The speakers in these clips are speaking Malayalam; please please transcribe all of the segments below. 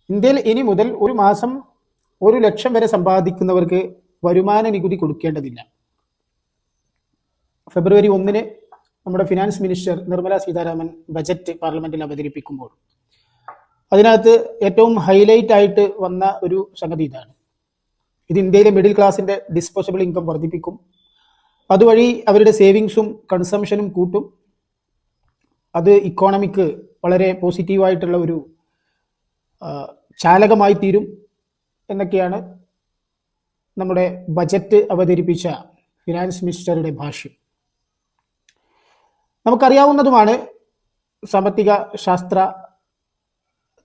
ഇന്ത്യയിൽ ഇനി മുതൽ ഒരു മാസം 1,00,000 വരെ സമ്പാദിക്കുന്നവർക്ക് വരുമാന നികുതി കൊടുക്കേണ്ടതില്ല. ഫെബ്രുവരി 1 നമ്മുടെ finance minister Nirmala Sitharaman budget പാർലമെന്റിൽ അവതരിപ്പിക്കുമ്പോൾ അതിനകത്ത് ഏറ്റവും ഹൈലൈറ്റ് ആയിട്ട് വന്ന ഒരു സംഗതി ഇതാണ്. ഇത് ഇന്ത്യയിലെ മിഡിൽ ക്ലാസിന്റെ ഡിസ്പോസബിൾ ഇൻകം വർദ്ധിപ്പിക്കും, അതുവഴി അവരുടെ സേവിങ്സും കൺസംഷനും കൂട്ടും, അത് ഇക്കോണമിക്ക് വളരെ പോസിറ്റീവായിട്ടുള്ള ഒരു ചാലകമായി തീരും എന്നൊക്കെയാണ് നമ്മുടെ ബജറ്റ് അവതരിപ്പിച്ച ഫിനാൻസ് മിനിസ്റ്ററുടെ ഭാഷ്യം. നമുക്കറിയാവുന്നതുമാണ്, സാമ്പത്തിക ശാസ്ത്ര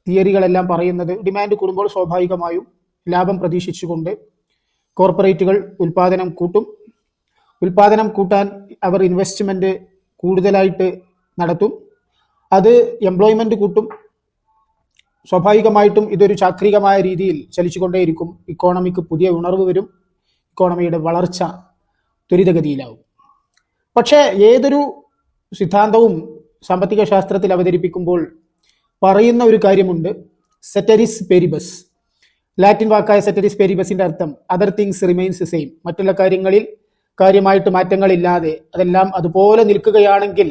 തിയറികളെല്ലാം പറയുന്നത് ഡിമാൻഡ് കൂടുമ്പോൾ സ്വാഭാവികമായും ലാഭം പ്രതീക്ഷിച്ചുകൊണ്ട് കോർപ്പറേറ്റുകൾ ഉൽപ്പാദനം കൂട്ടും. ഉൽപ്പാദനം കൂട്ടാൻ അവർ ഇൻവെസ്റ്റ്മെൻറ്റ് കൂടുതലായിട്ട് നടത്തും, അത് എംപ്ലോയ്മെൻറ്റ് കൂട്ടും. സ്വാഭാവികമായിട്ടും ഇതൊരു ചാക്രികമായ രീതിയിൽ ചലിച്ചുകൊണ്ടേയിരിക്കും. ഇക്കോണമിക്ക് പുതിയ ഉണർവ് വരും, ഇക്കോണമിയുടെ വളർച്ച ത്വരിതഗതിയിലാവും. പക്ഷേ ഏതൊരു സിദ്ധാന്തവും സാമ്പത്തിക ശാസ്ത്രത്തിൽ അവതരിപ്പിക്കുമ്പോൾ പറയുന്ന ഒരു കാര്യമുണ്ട്, സെറ്റരിസ് പെരിബസ്. ലാറ്റിൻ വാക്കായ സെറ്റരിസ് പെരിബസിന്റെ അർത്ഥം അതർ തിങ്സ് റിമെയിൻസ് സെയിം. മറ്റുള്ള കാര്യങ്ങളിൽ കാര്യമായിട്ട് മാറ്റങ്ങളില്ലാതെ അതെല്ലാം അതുപോലെ നിൽക്കുകയാണെങ്കിൽ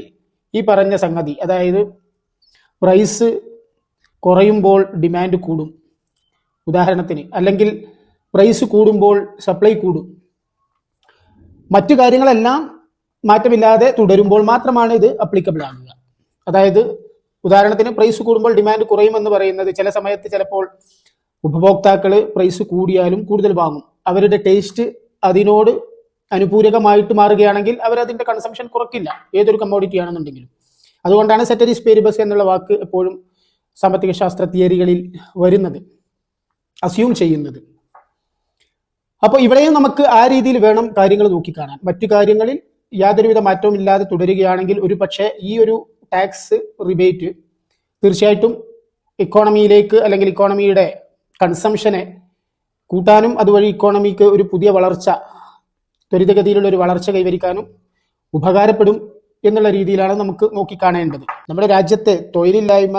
ഈ പറഞ്ഞ സംഗതി, അതായത് പ്രൈസ് കുറയുമ്പോൾ ഡിമാൻഡ് കൂടും ഉദാഹരണത്തിന്, അല്ലെങ്കിൽ പ്രൈസ് കൂടുമ്പോൾ സപ്ലൈ കൂടും, മറ്റു കാര്യങ്ങളെല്ലാം മാറ്റമില്ലാതെ തുടരുമ്പോൾ മാത്രമാണ് ഇത് അപ്ലിക്കബിൾ ആകുക. അതായത് ഉദാഹരണത്തിന് പ്രൈസ് കൂടുമ്പോൾ ഡിമാൻഡ് കുറയുമെന്ന് പറയുന്നത് ചില സമയത്ത് ചിലപ്പോൾ ഉപഭോക്താക്കൾ പ്രൈസ് കൂടിയാലും കൂടുതൽ വാങ്ങും. അവരുടെ ടേസ്റ്റ് അതിനോട് അനുപൂരകമായിട്ട് മാറുകയാണെങ്കിൽ അവരതിൻ്റെ കൺസംഷൻ കുറയ്ക്കില്ല, ഏതൊരു കമ്മോഡിറ്റി ആണെന്നുണ്ടെങ്കിലും. അതുകൊണ്ടാണ് സെറ്റരിസ് പെരിബസ് എന്നുള്ള വാക്ക് എപ്പോഴും സാമ്പത്തിക ശാസ്ത്ര തിയറികളിൽ വരുന്നത്, അസ്യൂം ചെയ്യുന്നത്. അപ്പോൾ ഇവിടെയും നമുക്ക് ആ രീതിയിൽ വേണം കാര്യങ്ങൾ നോക്കിക്കാണാൻ. മറ്റു കാര്യങ്ങളിൽ യാതൊരുവിധ മാറ്റവും ഇല്ലാതെ തുടരുകയാണെങ്കിൽ ഒരു പക്ഷേ ഈ ഒരു ടാക്സ് റിബേറ്റ് തീർച്ചയായിട്ടും ഇക്കോണമിയിലേക്ക് അല്ലെങ്കിൽ ഇക്കോണമിയുടെ കൺസംഷനെ കൂട്ടാനും അതുവഴി ഇക്കോണമിക്ക് ഒരു പുതിയ വളർച്ച, ത്വരിതഗതിയിലുള്ള ഒരു വളർച്ച കൈവരിക്കാനും ഉപകാരപ്പെടും എന്നുള്ള രീതിയിലാണ് നമുക്ക് നോക്കിക്കാണേണ്ടത്. നമ്മുടെ രാജ്യത്തെ തൊഴിലില്ലായ്മ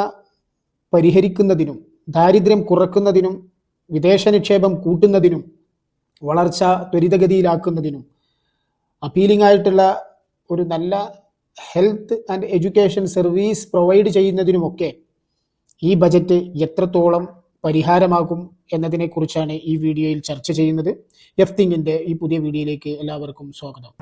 പരിഹരിക്കുന്നതിനും ദാരിദ്ര്യം കുറക്കുന്നതിനും വിദേശ നിക്ഷേപം കൂട്ടുന്നതിനും വളർച്ച ത്വരിതഗതിയിലാക്കുന്നതിനും അപ്പീലിംഗ് ആയിട്ടുള്ള ഒരു നല്ല health and education service provide ചെയ്യുന്നതിനുമൊക്കെ ഈ ബജറ്റ് എത്രത്തോളം പരിഹാരമാകും എന്നതിനെക്കുറിച്ചാണ് ഈ വീഡിയോയിൽ ചർച്ച ചെയ്യുന്നത്. എഫ് തിങ്കിൻ്റെ ഈ പുതിയ വീഡിയോയിലേക്ക് എല്ലാവർക്കും സ്വാഗതം.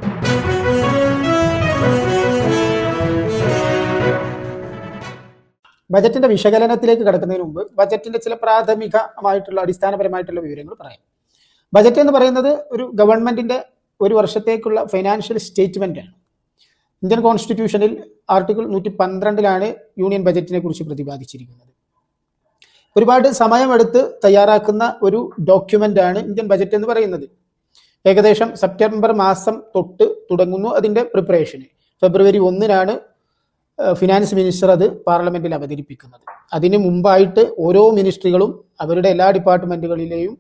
ബജറ്റിന്റെ വിശകലനത്തിലേക്ക് കടക്കുന്നതിന് മുമ്പ് ബജറ്റിന്റെ ചില പ്രാഥമികമായിട്ടുള്ള അടിസ്ഥാനപരമായിട്ടുള്ള വിവരങ്ങൾ പറയാം. ബജറ്റ് എന്ന് പറയുന്നത് ഒരു ഗവൺമെന്റിന്റെ ഒരു വർഷത്തേക്കുള്ള ഫൈനാൻഷ്യൽ സ്റ്റേറ്റ്മെന്റ് ആണ്. ഇന്ത്യൻ കോൺസ്റ്റിറ്റ്യൂഷനിൽ ആർട്ടിക്കിൾ 112 യൂണിയൻ ബജറ്റിനെ കുറിച്ച് പ്രതിപാദിച്ചിരിക്കുന്നത്. ഒരുപാട് സമയമെടുത്ത് തയ്യാറാക്കുന്ന ഒരു ഡോക്യുമെന്റ് ആണ് ഇന്ത്യൻ ബജറ്റ് എന്ന് പറയുന്നത്. ഏകദേശം സെപ്റ്റംബർ മാസം തൊട്ട് തുടങ്ങുന്നു അതിൻ്റെ പ്രിപ്പറേഷന്. ഫെബ്രുവരി 1 ഫിനാൻസ് മിനിസ്റ്റർ അത് പാർലമെന്റിൽ അവതരിപ്പിക്കുന്നത്. അതിന് മുമ്പായിട്ട് ഓരോ മിനിസ്ട്രികളും അവരുടെ എല്ലാ ഡിപ്പാർട്ട്മെന്റുകളിലെയും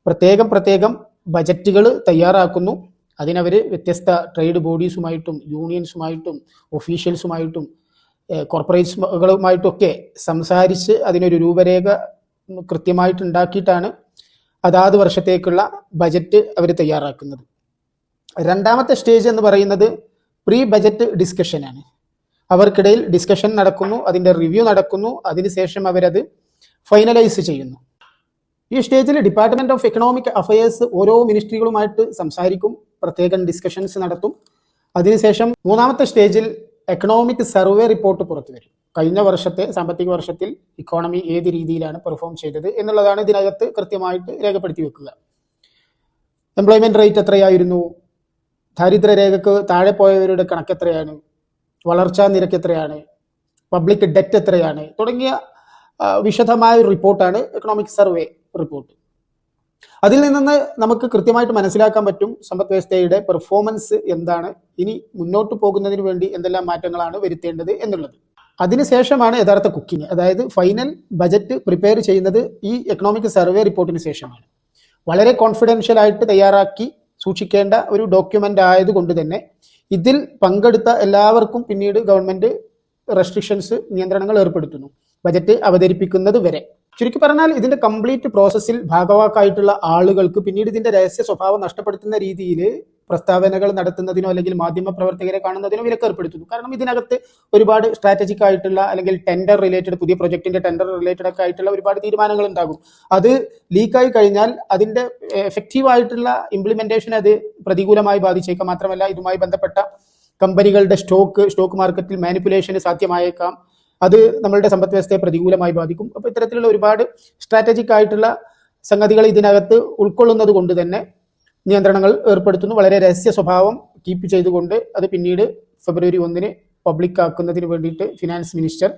പ്രത്യേകം ബജറ്റുകൾ തയ്യാറാക്കുന്നു. അതിനവർ വ്യത്യസ്ത ട്രേഡ് ബോഡീസുമായിട്ടും യൂണിയൻസുമായിട്ടും ഒഫീഷ്യൽസുമായിട്ടും കോർപ്പറേറ്റുകളുമായിട്ടൊക്കെ സംസാരിച്ച് അതിനൊരു രൂപരേഖ കൃത്യമായിട്ട് ഉണ്ടാക്കിയിട്ടാണ് അതാത് വർഷത്തേക്കുള്ള ബജറ്റ് അവർ തയ്യാറാക്കുന്നത്. രണ്ടാമത്തെ സ്റ്റേജ് എന്ന് പറയുന്നത് പ്രീ ബജറ്റ് ഡിസ്കഷനാണ്. അവർക്കിടയിൽ ഡിസ്കഷൻ നടക്കുന്നു, അതിൻ്റെ റിവ്യൂ നടക്കുന്നു, അതിനുശേഷം അവരത് ഫൈനലൈസ് ചെയ്യുന്നു. ഈ സ്റ്റേജിൽ ഡിപ്പാർട്ട്മെന്റ് ഓഫ് എക്കണോമിക് അഫയേഴ്സ് ഓരോ മിനിസ്ട്രികളുമായിട്ട് സംസാരിക്കും, പ്രത്യേകം ഡിസ്കഷൻസ് നടത്തും. അതിനുശേഷം മൂന്നാമത്തെ സ്റ്റേജിൽ എക്കണോമിക് സർവേ റിപ്പോർട്ട് പുറത്തു വരും. കഴിഞ്ഞ വർഷത്തെ സാമ്പത്തിക വർഷത്തിൽ ഇക്കോണമി ഏത് രീതിയിലാണ് പെർഫോം ചെയ്തത് എന്നുള്ളതാണ് ഇതിനകത്ത് കൃത്യമായിട്ട് രേഖപ്പെടുത്തി വെക്കുക. എംപ്ലോയ്മെന്റ് റേറ്റ് എത്രയായിരുന്നു, ദാരിദ്ര്യരേഖക്ക് താഴെ പോയവരുടെ കണക്ക് എത്രയാണ്, വളർച്ചാ നിരക്ക് എത്രയാണ്, പബ്ലിക് ഡെറ്റ് എത്രയാണ് തുടങ്ങിയ വിശദമായ ഒരു റിപ്പോർട്ടാണ് എക്കണോമിക് സർവേ റിപ്പോർട്ട്. അതിൽ നിന്ന് നമുക്ക് കൃത്യമായിട്ട് മനസ്സിലാക്കാൻ പറ്റും സമ്പദ് വ്യവസ്ഥയുടെ പെർഫോമൻസ് എന്താണ്, ഇനി മുന്നോട്ട് പോകുന്നതിന് വേണ്ടി എന്തെല്ലാം മാറ്റങ്ങളാണ് വരുത്തേണ്ടത് എന്നുള്ളത്. അതിനുശേഷമാണ് യഥാർത്ഥ കുക്കിംഗ്. അതായത് ഫൈനൽ ബജറ്റ് പ്രിപ്പയർ ചെയ്യുന്നത് ഈ എക്കണോമിക് സർവേ റിപ്പോർട്ടിന് ശേഷമാണ്. വളരെ കോൺഫിഡൻഷ്യൽ ആയിട്ട് തയ്യാറാക്കി സൂക്ഷിക്കേണ്ട ഒരു ഡോക്യുമെന്റ് ആയതുകൊണ്ട് തന്നെ ഇതിൽ പങ്കെടുത്ത എല്ലാവർക്കും പിന്നീട് ഗവൺമെന്റ് റെസ്ട്രിക്ഷൻസ്, നിയന്ത്രണങ്ങൾ ഏർപ്പെടുത്തുന്നു ബജറ്റ് അവതരിപ്പിക്കുന്നത് വരെ. ചുരുക്കി പറഞ്ഞാൽ ഇതിന്റെ കംപ്ലീറ്റ് പ്രോസസ്സിൽ ഭാഗവാക്കായിട്ടുള്ള ആളുകൾക്ക് പിന്നീട് ഇതിന്റെ രഹസ്യ സ്വഭാവം നഷ്ടപ്പെടുത്തുന്ന രീതിയിൽ പ്രസ്താവനകൾ നടത്തുന്നതിനോ അല്ലെങ്കിൽ മാധ്യമ പ്രവർത്തകരെ കാണുന്നതിനോ വിലക്കേർപ്പെടുത്തുന്നു. കാരണം ഇതിനകത്ത് ഒരുപാട് സ്ട്രാറ്റജിക് ആയിട്ടുള്ള അല്ലെങ്കിൽ ടെൻഡർ റിലേറ്റഡ്, പുതിയ പ്രൊജക്ടിന്റെ ടെൻഡർ റിലേറ്റഡ് ഒക്കെ ആയിട്ടുള്ള ഒരുപാട് തീരുമാനങ്ങൾ ഉണ്ടാകും. അത് ലീക്കായി കഴിഞ്ഞാൽ അതിന്റെ എഫക്റ്റീവ് ആയിട്ടുള്ള ഇംപ്ലിമെന്റേഷൻ അത് പ്രതികൂലമായി ബാധിച്ചേക്കാം. മാത്രമല്ല ഇതുമായി ബന്ധപ്പെട്ട കമ്പനികളുടെ സ്റ്റോക്ക് മാർക്കറ്റിൽ മാനിപ്പുലേഷന് സാധ്യമായേക്കാം. അത് നമ്മളുടെ സമ്പദ് വ്യവസ്ഥയെ പ്രതികൂലമായി ബാധിക്കും. അപ്പോൾ ഇത്തരത്തിലുള്ള ഒരുപാട് സ്ട്രാറ്റജിക് ആയിട്ടുള്ള സംഗതികൾ ഇതിനകത്ത് ഉൾക്കൊള്ളുന്നത് കൊണ്ട് തന്നെ നിയന്ത്രണങ്ങൾ ഏർപ്പെടുത്തുന്നു. വളരെ രഹസ്യ സ്വഭാവം കീപ്പ് ചെയ്തുകൊണ്ട് അത് പിന്നീട് ഫെബ്രുവരി 1 പബ്ലിക് ആക്കുന്നതിന് വേണ്ടിയിട്ട് ഫിനാൻസ് മിനിസ്റ്റർ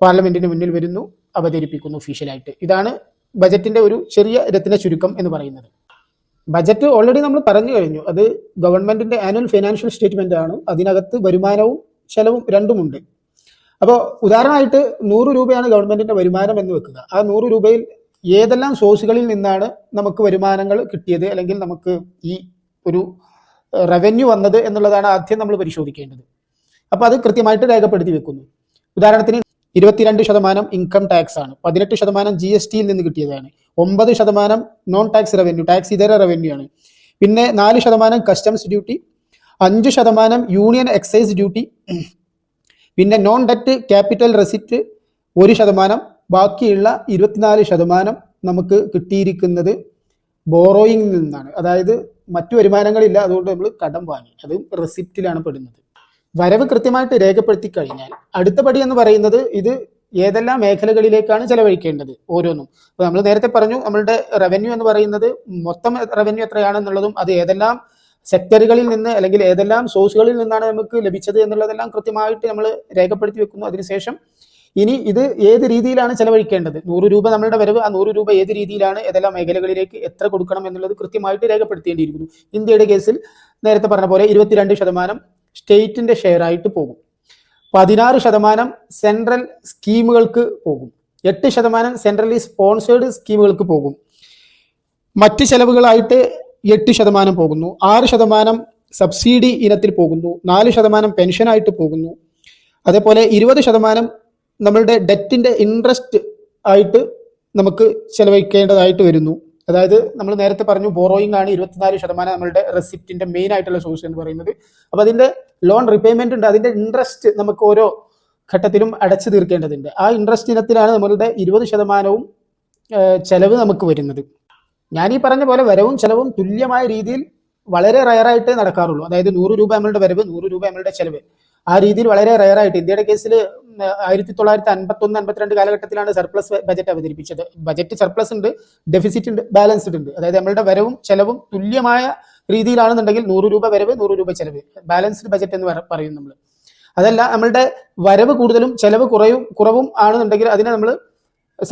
പാർലമെന്റിന് മുന്നിൽ വരുന്നു, അവതരിപ്പിക്കുന്നു ഒഫീഷ്യലായിട്ട്. ഇതാണ് ബജറ്റിന്റെ ഒരു ചെറിയ രത്ന ചുരുക്കം എന്ന് പറയുന്നത്. ബജറ്റ് ഓൾറെഡി നമ്മൾ പറഞ്ഞു കഴിഞ്ഞു. അത് ഗവൺമെന്റിന്റെ ആനുവൽ ഫിനാൻഷ്യൽ സ്റ്റേറ്റ്മെന്റ് ആണ്. അതിനകത്ത് വരുമാനവും ചെലവും രണ്ടുമുണ്ട്. അപ്പോൾ ഉദാഹരണമായിട്ട് 100 രൂപയാണ് ഗവൺമെന്റിന്റെ വരുമാനം എന്ന് വെക്കുക. ആ 100 രൂപയിൽ ഏതെല്ലാം സോഴ്സുകളിൽ നിന്നാണ് നമുക്ക് വരുമാനങ്ങൾ കിട്ടിയത് അല്ലെങ്കിൽ നമുക്ക് ഈ ഒരു റവന്യൂ വന്നത് എന്നുള്ളതാണ് ആദ്യം നമ്മൾ പരിശോധിക്കേണ്ടത്. അപ്പോൾ അത് കൃത്യമായിട്ട് രേഖപ്പെടുത്തി വെക്കുന്നു. ഉദാഹരണത്തിന് 22% ഇൻകം ടാക്സ് ആണ്, 18% GSTയിൽ നിന്ന് കിട്ടിയതാണ്, 9% നോൺ ടാക്സ് റവന്യൂ, ടാക്സ് ഇതര റവന്യൂ ആണ്, പിന്നെ 4% customs duty, 5% union excise duty, പിന്നെ നോൺ ഡെറ്റ് ക്യാപിറ്റൽ റെസിപ്റ്റ് 1%, ബാക്കിയുള്ള 24% നമുക്ക് കിട്ടിയിരിക്കുന്നത് ബോറോയിങ്ങിൽ നിന്നാണ്. അതായത് മറ്റു വരുമാനങ്ങളില്ല, അതുകൊണ്ട് നമ്മൾ കടം വാങ്ങി, അത് റെസിപ്റ്റിലാണ് പെടുന്നത്. വരവ് കൃത്യമായിട്ട് രേഖപ്പെടുത്തി കഴിഞ്ഞാൽ അടുത്ത പടി എന്ന് പറയുന്നത് ഇത് ഏതെല്ലാം മേഖലകളിലേക്കാണ് ചെലവഴിക്കേണ്ടത് ഓരോന്നും. അപ്പോൾ നമ്മൾ നേരത്തെ പറഞ്ഞു നമ്മളുടെ റവന്യൂ എന്ന് പറയുന്നത് മൊത്തം റവന്യൂ എത്രയാണെന്നുള്ളതും അത് ഏതെല്ലാം സെക്ടറുകളിൽ നിന്ന് അല്ലെങ്കിൽ ഏതെല്ലാം സോഴ്സുകളിൽ നിന്നാണ് നമുക്ക് ലഭിച്ചത് എന്നുള്ളതെല്ലാം കൃത്യമായിട്ട് നമ്മൾ രേഖപ്പെടുത്തി വെക്കുന്നു. അതിനുശേഷം ഇനി ഇത് ഏത് രീതിയിലാണ് ചെലവഴിക്കേണ്ടത്, 100 രൂപ നമ്മളുടെ വരവ്, ആ 100 രൂപ ഏത് രീതിയിലാണ് ഏതെല്ലാം മേഖലകളിലേക്ക് എത്ര കൊടുക്കണം എന്നുള്ളത് കൃത്യമായിട്ട് രേഖപ്പെടുത്തേണ്ടിയിരിക്കുന്നു. ഇന്ത്യയുടെ കേസിൽ നേരത്തെ പറഞ്ഞ പോലെ 22% സ്റ്റേറ്റിന്റെ ഷെയർ ആയിട്ട് പോകും, 16% സെൻട്രൽ സ്കീമുകൾക്ക് പോകും, 8% സെൻട്രലി സ്പോൺസേർഡ് സ്കീമുകൾക്ക് പോകും, മറ്റ് ചെലവുകളായിട്ട് 8% പോകുന്നു, 6% സബ്സിഡി ഇനത്തിൽ പോകുന്നു, 4% പെൻഷനായിട്ട് പോകുന്നു, അതേപോലെ 20% നമ്മളുടെ ഡെറ്റിന്റെ ഇൻട്രസ്റ്റ് ആയിട്ട് നമുക്ക് ചെലവഴിക്കേണ്ടതായിട്ട് വരുന്നു. അതായത് നമ്മൾ നേരത്തെ പറഞ്ഞു ബോറോയിങ് ആണ് 24% നമ്മളുടെ റെസിപ്റ്റിന്റെ മെയിൻ ആയിട്ടുള്ള സോഴ്സ് എന്ന് പറയുന്നത്. അപ്പോൾ അതിന്റെ ലോൺ റിപ്പേയ്മെന്റ് ഉണ്ട്, അതിന്റെ ഇൻട്രസ്റ്റ് നമുക്ക് ഓരോ ഘട്ടത്തിലും അടച്ചു തീർക്കേണ്ടതുണ്ട്. ആ ഇൻട്രസ്റ്റ് ഇനത്തിലാണ് നമ്മളുടെ 20% ചെലവ് നമുക്ക് വരുന്നത്. ഞാൻ ഈ പറഞ്ഞ പോലെ വരവും ചെലവും തുല്യമായ രീതിയിൽ വളരെ റയറായിട്ട് നടക്കാറുള്ളൂ. അതായത് 100 രൂപ നമ്മളുടെ വരവ്, 100 രൂപ നമ്മളുടെ ചെലവ്, ആ രീതിയിൽ വളരെ റയറായിട്ട്. ഇന്ത്യയുടെ കേസിൽ 1951-52 കാലഘട്ടത്തിലാണ് സർപ്ലസ് ബജറ്റ് അവതരിപ്പിച്ചത്. ബജറ്റ് സർപ്ലസ് ഉണ്ട്, ഡെഫിസിറ്റ് ഉണ്ട്, ബാലൻസ്ഡ് ഉണ്ട്. അതായത് നമ്മളുടെ വരവും ചെലവും തുല്യമായ രീതിയിലാണെന്നുണ്ടെങ്കിൽ 100 രൂപ വരവ്, 100 രൂപ ചെലവ്, ബാലൻസ്ഡ് ബജറ്റ് എന്ന് പറയും നമ്മൾ. അതല്ല നമ്മളുടെ വരവ് കൂടുതലും ചെലവ് കുറവും ആണെന്നുണ്ടെങ്കിൽ അതിനെ നമ്മൾ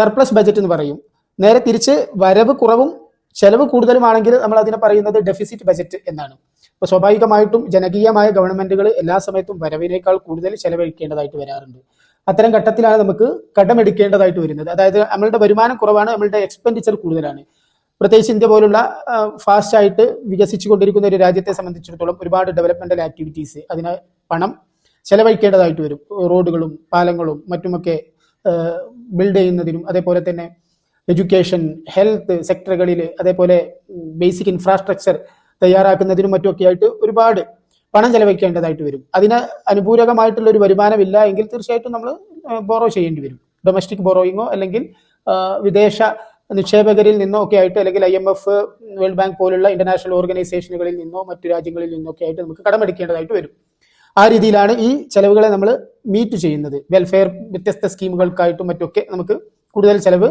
സർപ്ലസ് ബജറ്റ് എന്ന് പറയും. നേരെ തിരിച്ച് വരവ് കുറവും ചെലവ് കൂടുതലുമാണെങ്കിൽ നമ്മൾ അതിനെ പറയുന്നത് ഡെഫിസിറ്റ് ബജറ്റ് എന്നാണ്. അപ്പോൾ സ്വാഭാവികമായിട്ടും ജനകീയമായ ഗവൺമെന്റുകൾ എല്ലാ സമയത്തും വരവിനേക്കാൾ കൂടുതൽ ചെലവഴിക്കേണ്ടതായിട്ട് വരാറുണ്ട്. അത്തരം ഘട്ടത്തിലാണ് നമുക്ക് കടമെടുക്കേണ്ടതായിട്ട് വരുന്നത്. അതായത് നമ്മളുടെ വരുമാനം കുറവാണ്, നമ്മളുടെ എക്സ്പെൻഡിച്ചർ കൂടുതലാണ്. പ്രത്യേകിച്ച് ഇന്ത്യ പോലുള്ള ഫാസ്റ്റ് ആയിട്ട് വികസിച്ചുകൊണ്ടിരിക്കുന്ന ഒരു രാജ്യത്തെ സംബന്ധിച്ചിടത്തോളം ഒരുപാട് ഡെവലപ്മെന്റൽ ആക്ടിവിറ്റീസ്, അതിന് പണം ചെലവഴിക്കേണ്ടതായിട്ട് വരും. റോഡുകളും പാലങ്ങളും മറ്റുമൊക്കെ ബിൽഡ് ചെയ്യുന്നതിനും, അതേപോലെ തന്നെ എഡ്യൂക്കേഷൻ, ഹെൽത്ത് സെക്ടറുകളിൽ, അതേപോലെ ബേസിക് ഇൻഫ്രാസ്ട്രക്ചർ തയ്യാറാക്കുന്നതിനും മറ്റുമൊക്കെ ആയിട്ട് ഒരുപാട് പണം ചെലവഴിക്കേണ്ടതായിട്ട് വരും. അതിന് അനുപൂരകമായിട്ടുള്ള ഒരു വരുമാനമില്ല എങ്കിൽ തീർച്ചയായിട്ടും നമ്മൾ ബോറോ ചെയ്യേണ്ടി വരും. ഡൊമസ്റ്റിക് ബോറോയിങ്ങോ അല്ലെങ്കിൽ വിദേശ നിക്ഷേപകരിൽ നിന്നോ ഒക്കെ ആയിട്ട്, അല്ലെങ്കിൽ IMF, വേൾഡ് ബാങ്ക് പോലുള്ള ഇന്റർനാഷണൽ ഓർഗനൈസേഷനുകളിൽ നിന്നോ മറ്റു രാജ്യങ്ങളിൽ നിന്നോ ഒക്കെ ആയിട്ട് നമുക്ക് കടമെടുക്കേണ്ടതായിട്ട് വരും. ആ രീതിയിലാണ് ഈ ചെലവുകളെ നമ്മൾ മീറ്റ് ചെയ്യുന്നത്. വെൽഫെയർ വ്യത്യസ്ത സ്കീമുകൾക്കായിട്ടും മറ്റൊക്കെ നമുക്ക് കൂടുതൽ ചെലവ്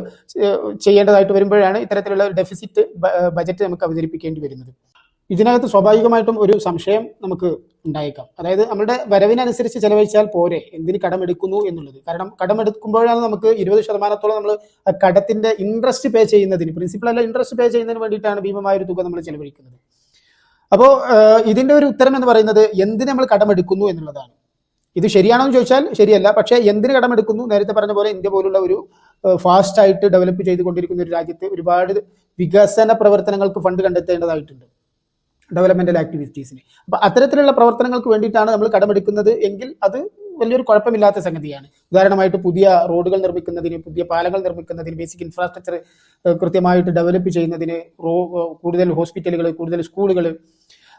ചെയ്യേണ്ടതായിട്ട് വരുമ്പോഴാണ് ഇത്തരത്തിലുള്ള ഡെഫിസിറ്റ് ബജറ്റ് നമുക്ക് അവതരിപ്പിക്കേണ്ടി വരുന്നത്. ഇതിനകത്ത് സ്വാഭാവികമായിട്ടും ഒരു സംശയം നമുക്ക് ഉണ്ടായേക്കാം. അതായത് നമ്മുടെ വരവിനനുസരിച്ച് ചെലവഴിച്ചാൽ പോരെ, എന്തിന് കടമെടുക്കുന്നു എന്നുള്ളത്. കാരണം കടമെടുക്കുമ്പോഴാണ് നമുക്ക് 20% നമ്മൾ കടത്തിന്റെ ഇൻട്രസ്റ്റ് പേ ചെയ്യുന്നതിന്, പ്രിൻസിപ്പൽ അല്ല ഇൻട്രസ്റ്റ് പേ ചെയ്യുന്നതിന് വേണ്ടിയിട്ടാണ് ഭീമമായ ഒരു തുക നമ്മൾ ചെലവഴിക്കുന്നത്. അപ്പോൾ ഇതിന്റെ ഒരു ഉത്തരം എന്ന് പറയുന്നത് എന്തിന് നമ്മൾ കടമെടുക്കുന്നു എന്നുള്ളതാണ്. ഇത് ശരിയാണോ എന്ന് ചോദിച്ചാൽ ശരിയല്ല. പക്ഷേ എന്തിന് കടമെടുക്കുന്നു, നേരത്തെ പറഞ്ഞ പോലെ ഇന്ത്യ പോലുള്ള ഒരു ഫാസ്റ്റ് ആയിട്ട് ഡെവലപ്പ് ചെയ്തുകൊണ്ടിരിക്കുന്ന ഒരു രാജ്യത്ത് ഒരുപാട് വികസന പ്രവർത്തനങ്ങൾക്ക് ഫണ്ട് കണ്ടെത്തേണ്ടതായിട്ടുണ്ട്, ഡെവലപ്മെന്റൽ ആക്ടിവിറ്റീസിന്. അപ്പം അത്തരത്തിലുള്ള പ്രവർത്തനങ്ങൾക്ക് വേണ്ടിയിട്ടാണ് നമ്മൾ കടമെടുക്കുന്നത് എങ്കിൽ അത് വലിയൊരു കുഴപ്പമില്ലാത്ത സംഗതിയാണ്. ഉദാഹരണമായിട്ട് പുതിയ റോഡുകൾ നിർമ്മിക്കുന്നതിന്, പുതിയ പാലങ്ങൾ നിർമ്മിക്കുന്നതിന്, ബേസിക് ഇൻഫ്രാസ്ട്രക്ചർ കൃത്യമായിട്ട് ഡെവലപ്പ് ചെയ്യുന്നതിന്, കൂടുതൽ ഹോസ്പിറ്റലുകൾ, കൂടുതൽ സ്കൂളുകൾ,